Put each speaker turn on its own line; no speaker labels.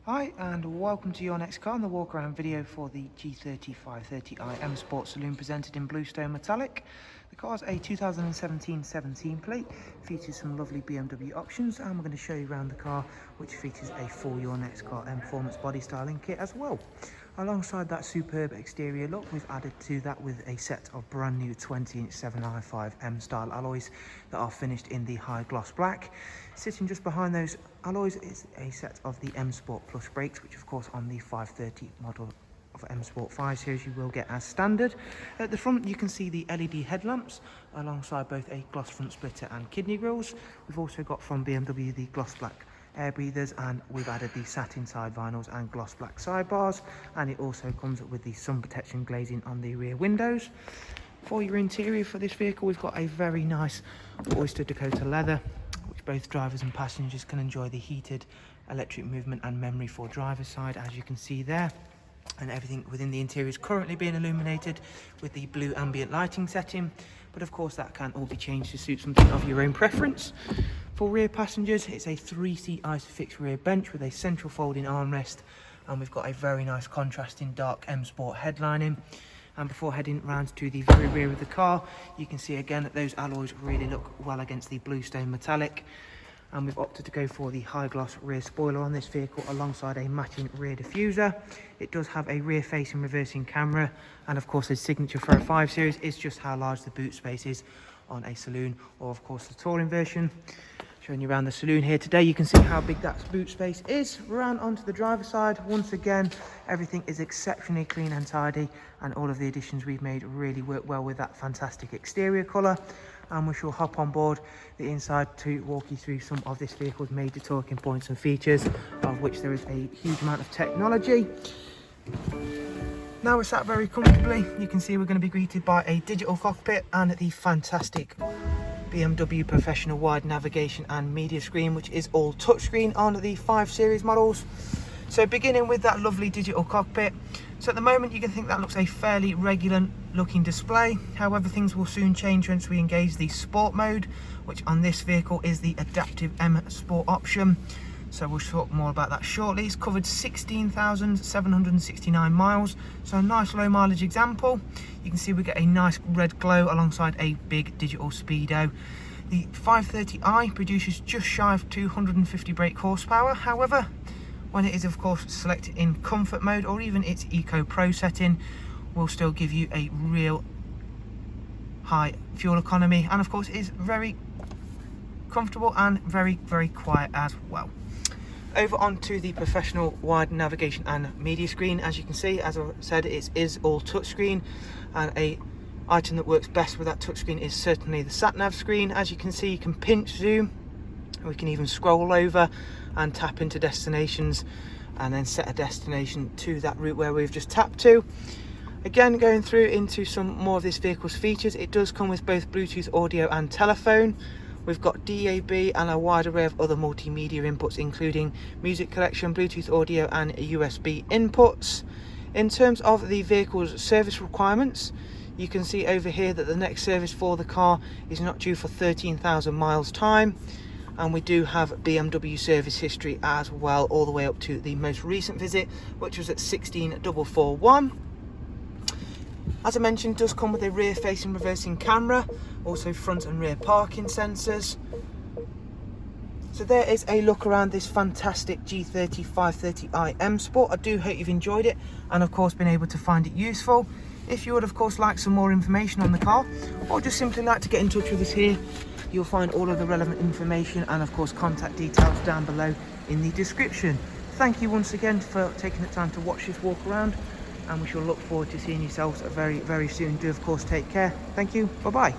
Hi and welcome to your next car on the walk around video for the G30 530i Msport Saloon presented in bluestone metallic. The car is a 2017 17 plate, features some lovely BMW options, and we're going to show you around the car, which features a full your next car Mperformance body styling kit as well. Alongside that superb exterior look, we've added to that with a set of brand new 20-inch 7i5 M style alloys that are finished in the high gloss black. Sitting just behind those alloys is a set of the M Sport Plus brakes, which of course on the 530 model of M Sport 5 series you will get as standard. At the front you can see the LED headlamps alongside both a gloss front splitter and kidney grills. We've also got from BMW the gloss black air breathers, and we've added the satin side vinyls and gloss black sidebars, and it also comes with the sun protection glazing on the rear windows. For your interior for this vehicle, we've got a very nice Oyster Dakota leather, which both drivers and passengers can enjoy the heated electric movement and memory for driver's side, as you can see there. And everything within the interior is currently being illuminated with the blue ambient lighting setting, but of course that can all be changed to suit something of your own preference. For rear passengers, it's a 3-seat ISOFIX rear bench with a central folding armrest, and we've got a very nice contrasting dark M Sport headlining. And before heading round to the very rear of the car, you can see again that those alloys really look well against the bluestone metallic. And we've opted to go for the high gloss rear spoiler on this vehicle alongside a matching rear diffuser. It does have a rear facing reversing camera, and of course the signature for a 5 series is just how large the boot space is on a saloon, or of course the touring version. Showing you around the saloon here today, you can see how big that boot space is. Round onto the driver's side, once again everything is exceptionally clean and tidy, and all of the additions we've made really work well with that fantastic exterior colour. And we shall hop on board the inside to walk you through some of this vehicle's major talking points and features, of which there is a huge amount of technology. Now we're sat very comfortably. You can see we're going to be greeted by a digital cockpit and the fantastic BMW professional wide navigation and media screen, which is all touchscreen on the 5 series models. So beginning with that lovely digital cockpit, so at the moment you can think that looks a fairly regular looking display. However, things will soon change once we engage the sport mode, which on this vehicle is the adaptive M Sport option. So we'll talk more about that shortly. It's covered 16,769 miles, so a nice low mileage example. You can see we get a nice red glow alongside a big digital speedo. The 530i produces just shy of 250 brake horsepower. However, when it is of course selected in comfort mode or even its Eco Pro setting, will still give you a real high fuel economy, and of course is very comfortable and very quiet as well. Over onto the professional wide navigation and media screen. As you can see, as I said, it is all touchscreen, and a item that works best with that touchscreen is certainly the sat nav screen. As you can see, you can pinch zoom, we can even scroll over and tap into destinations and then set a destination to that route where we've just tapped to. Again, going through into some more of this vehicle's features, it does come with both Bluetooth audio and telephone. We've got DAB and a wide array of other multimedia inputs, including music collection, Bluetooth audio and USB inputs. In terms of the vehicle's service requirements, you can see over here that the next service for the car is not due for 13,000 miles time. And we do have BMW service history as well, all the way up to the most recent visit, which was at 16,441. As I mentioned, it does come with a rear facing reversing camera, also front and rear parking sensors. So there is a look around this fantastic G30 530i M Sport. I do hope you've enjoyed it and of course been able to find it useful. If you would of course like some more information on the car, or just simply like to get in touch with us here, you'll find all of the relevant information and of course contact details down below in the description. Thank you once again for taking the time to watch this walk around, and we shall look forward to seeing yourselves very soon. Do of course take care. Thank you. Bye bye.